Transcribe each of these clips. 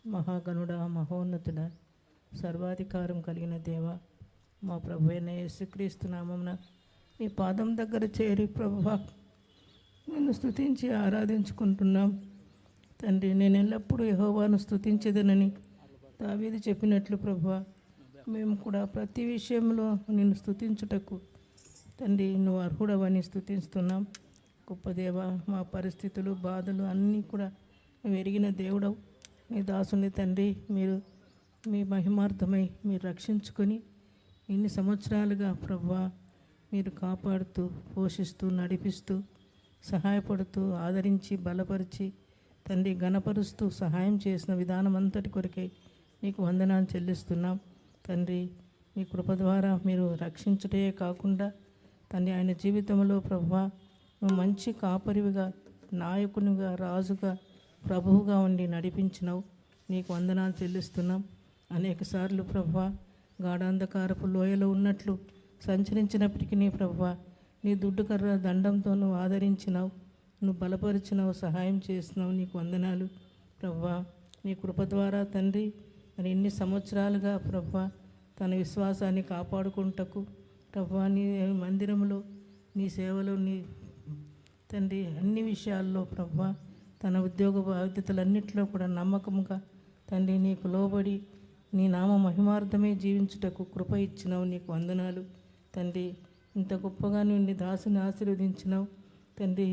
మహాగణుడ, మహోన్నతుడ, సర్వాధికారం కలిగిన దేవ, మా ప్రభు అయిన యేసుక్రీస్తు నామమున నీ పాదం దగ్గర చేరి ప్రభువా నిన్ను స్తుతించి ఆరాధించుకుంటున్నాం తండ్రి. నేను ఎల్లప్పుడూ యెహోవాను స్తుతించేదనని దావీదు చెప్పినట్లు ప్రభువా, మేము కూడా ప్రతి విషయంలో నిన్ను స్తుతించుటకు తండ్రి నువ్వు అర్హుడవని స్తుతిస్తున్నాం. గొప్ప దేవ, మా పరిస్థితులు బాధలు అన్నీ కూడా నువ్వు ఎరిగిన దేవుడవు. నీ దాసుని తండ్రి మీరు మీ మహిమార్థమై మీరు రక్షించుకొని ఇన్ని సంవత్సరాలుగా ప్రభువా మీరు కాపాడుతూ పోషిస్తూ నడిపిస్తూ సహాయపడుతూ ఆదరించి బలపరిచి తండ్రి ఘనపరుస్తూ సహాయం చేసిన విధానం అంతటి కొరకై నీకు వందనాలు చెల్లిస్తున్నాం తండ్రి. మీ కృప ద్వారా మీరు రక్షించుటే కాకుండా తండ్రి ఆయన జీవితంలో ప్రభువా నువ్వు మంచి కాపరివిగా నాయకునిగా రాజుగా ప్రభువుగా ఉండి నడిపించినావు. నీకు వందనాలు చెల్లిస్తున్నాం. అనేకసార్లు ప్రభువా గాఢాంధకారపు లోయలో ఉన్నట్లు సంచరించినప్పటికీ నీ ప్రభువా నీ దుడ్డుకర్ర దండంతో నువ్వు ఆదరించినావు, నువ్వు బలపరిచినావు, సహాయం చేసినావు. నీకు వందనాలు ప్రభువా. నీ కృప ద్వారా తండ్రి మరి ఎన్ని సంవత్సరాలుగా ప్రభువా తన విశ్వాసాన్ని కాపాడుకుంటకు ప్రభువా నీ మందిరంలో నీ సేవలో నీ తండ్రి అన్ని విషయాల్లో ప్రభువా తన ఉద్యోగ బాధ్యతలన్నింటిలో కూడా నమ్మకముగా తండ్రి నీకు లోబడి నీ నామ మహిమార్థమే జీవించుటకు కృప ఇచ్చినావు. నీకు వందనాలు తండ్రి. ఇంత గొప్పగా నువ్వు నీ దాసుని ఆశీర్వదించినావు తండ్రి.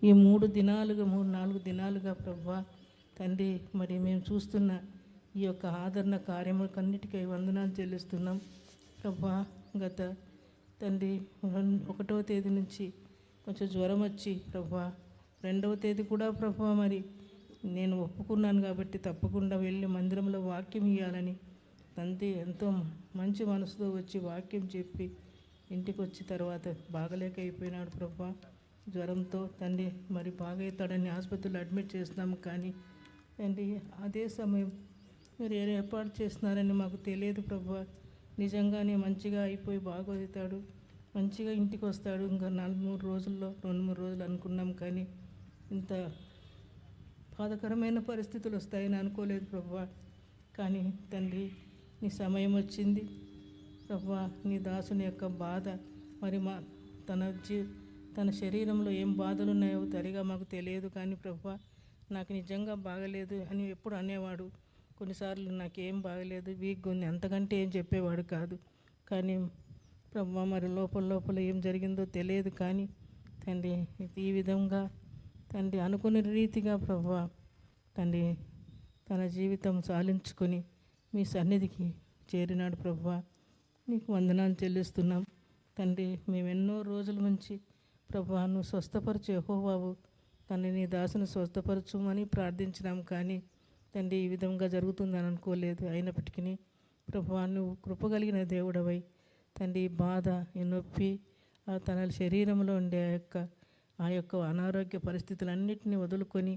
ఈ 3-4 దినాలుగా ప్రభువా తండ్రి మరి మేము చూస్తున్న ఈ యొక్క ఆదరణ కార్యములకన్నిటికీ వందనాలు చెల్లిస్తున్నాం ప్రభువా. గత తండ్రి 1వ తేదీ నుంచి కొంచెం జ్వరం వచ్చి ప్రభువా 2వ తేదీ కూడా ప్రభువా మరి నేను ఒప్పుకున్నాను కాబట్టి తప్పకుండా వెళ్ళి మందిరంలో వాక్యం ఇవ్వాలని తండ్రి ఎంతో మంచి మనసుతో వచ్చి వాక్యం చెప్పి ఇంటికి వచ్చి తర్వాత బాగలేక అయిపోయినాడు ప్రభువా జ్వరంతో. తండ్రి మరి బాగవుతాడని ఆసుపత్రిలో అడ్మిట్ చేస్తున్నాము, కానీ తండ్రి అదే సమయం మీరు ఏర్పాటు చేస్తున్నారని మాకు తెలియదు ప్రభువా. నిజంగానే మంచిగా అయిపోయి బాగవుతాడు, మంచిగా ఇంటికి వస్తాడు ఇంకా 2-3 రోజులు అనుకున్నాం, కానీ ఇంత బాధకరమైన పరిస్థితులు వస్తాయని అనుకోలేదు ప్రభువా. కానీ తండ్రి నీ సమయం వచ్చింది ప్రభువా. నీ దాసుని యొక్క బాధ మరి మా తన శరీరంలో ఏం బాధలు ఉన్నాయో సరిగా మాకు తెలియదు, కానీ ప్రభువా నాకు నిజంగా బాగలేదు అని ఎప్పుడు అనేవాడు. కొన్నిసార్లు నాకేం బాగలేదు, వీక్గా ఉంది, అంతకంటే ఏం చెప్పేవాడు కాదు. కానీ ప్రభువా మరి లోపల ఏం జరిగిందో తెలియదు, కానీ తండ్రి ఈ విధంగా తండ్రి అనుకునే రీతిగా ప్రభువా తండ్రి తన జీవితం సాలించుకొని మీ సన్నిధికి చేరినాడు ప్రభువా. నీకు వందనాలు చెల్లిస్తున్నాం తండ్రి. మేము ఎన్నో రోజుల నుంచి ప్రభువా నువ్వు స్వస్థపరచు యెహోవావు తండ్రి నీ దాసుని స్వస్థపరచుమని ప్రార్థించినాం, కానీ తండ్రి ఈ విధంగా జరుగుతుందని అనుకోలేదు. అయినప్పటికీ ప్రభువా నువ్వు కృపగలిగిన దేవుడవై తండ్రి బాధ ఈ నొప్పి తన శరీరంలో ఉండే ఆ యొక్క అనారోగ్య పరిస్థితులన్నింటినీ వదులుకొని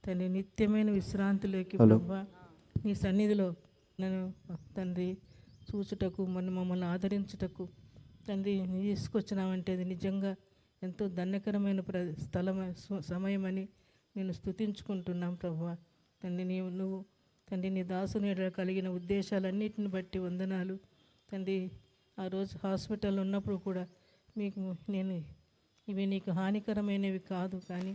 తండ్రి నిత్యమైన విశ్రాంతిలోకి ప్రభువా నీ సన్నిధిలో నన్ను తండ్రి చూచుటకు మమ్మల్ని ఆదరించుటకు తండ్రి తీసుకొచ్చినావంటే అది నిజంగా ఎంతో ధన్యకరమైన సమయమని నేను స్తుతించుకుంటున్నాం ప్రభువా. తండ్రి నువ్వు తండ్రి నీ దాసుని కలిగిన ఉద్దేశాలన్నిటిని బట్టి వందనాలు తండ్రి. ఆ రోజు హాస్పిటల్లో ఉన్నప్పుడు కూడా ఇవి నీకు హానికరమైనవి కాదు, కానీ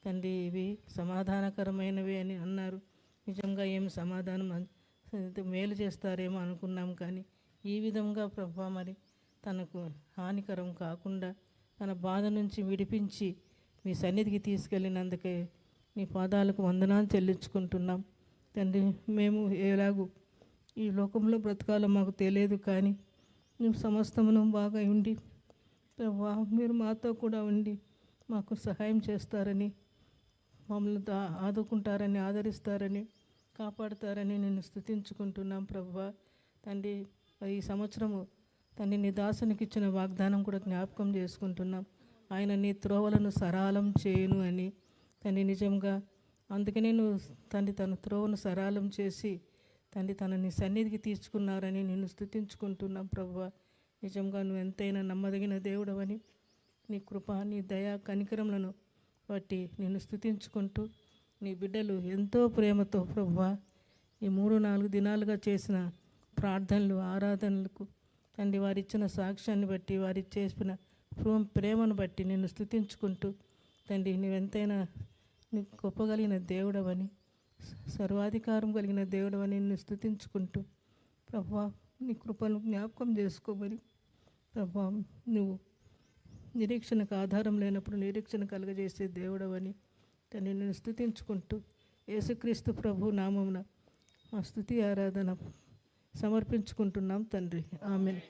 తండ్రి ఇవి సమాధానకరమైనవి అని అన్నారు. నిజంగా ఏం సమాధానం మేలు చేస్తారేమో అనుకున్నాం, కానీ ఈ విధంగా ప్రభువా మరి తనకు హానికరం కాకుండా తన బాధ నుంచి విడిపించి మీ సన్నిధికి తీసుకెళ్ళినందుకే నీ పాదాలకు వందనాలు చెల్లించుకుంటున్నాం తండ్రి. మేము ఎలాగూ ఈ లోకంలో బ్రతకాలో మాకు తెలియదు, కానీ నువ్వు సమస్తమును బాగా ఉండి ప్రభువా మీరు మాతో కూడా ఉండి మాకు సహాయం చేస్తారని, మమ్మల్ని ఆదుకుంటారని, ఆదరిస్తారని, కాపాడుతారని నేను స్తుతించుకుంటున్నాం ప్రభువా. తండ్రి ఈ సంవత్సరము తండ్రి నీ దాసునికి ఇచ్చిన వాగ్దానం కూడా జ్ఞాపకం చేసుకుంటున్నాం. ఆయన నీ త్రోవలను సరళం చేయును అని తండ్రి. నిజంగా అందుకనే నువ్వు తండ్రి తన త్రోవను సరళం చేసి తండ్రి నీ సన్నిధికి తీసుకున్నారని నేను స్తుతించుకుంటున్నాం ప్రభువా. నిజంగా నువ్వు ఎంతైనా నమ్మదగిన దేవుడవని నీ కృప నీ దయా కనికరములను బట్టి నిన్ను స్తుతించుకుంటూ నీ బిడ్డలు ఎంతో ప్రేమతో ప్రభువా ఈ 3-4 దినాలుగా చేసిన ప్రార్థనలు, ఆరాధనలకు తండ్రి వారు ఇచ్చిన సాక్ష్యాన్ని బట్టి, వారి చేసిన ప్రేమను బట్టి నిన్ను స్తుతించుకుంటూ తండ్రి నువ్వెంతైనా నీ గొప్పగలిగిన దేవుడవని, సర్వాధికారం కలిగిన దేవుడవని నిన్ను స్తుతించుకుంటూ ప్రభువా నీ కృపను జ్ఞాపకం చేసుకోమని, ప్రభువా నువ్వు నిరీక్షణకు ఆధారం లేనప్పుడు నిరీక్షణ కలుగజేసే దేవుడవని తండ్రి నిన్ను స్తుతించుకుంటూ యేసుక్రీస్తు ప్రభు నామమున మా స్తుతి ఆరాధన సమర్పించుకుంటున్నాం తండ్రి. ఆమేన్.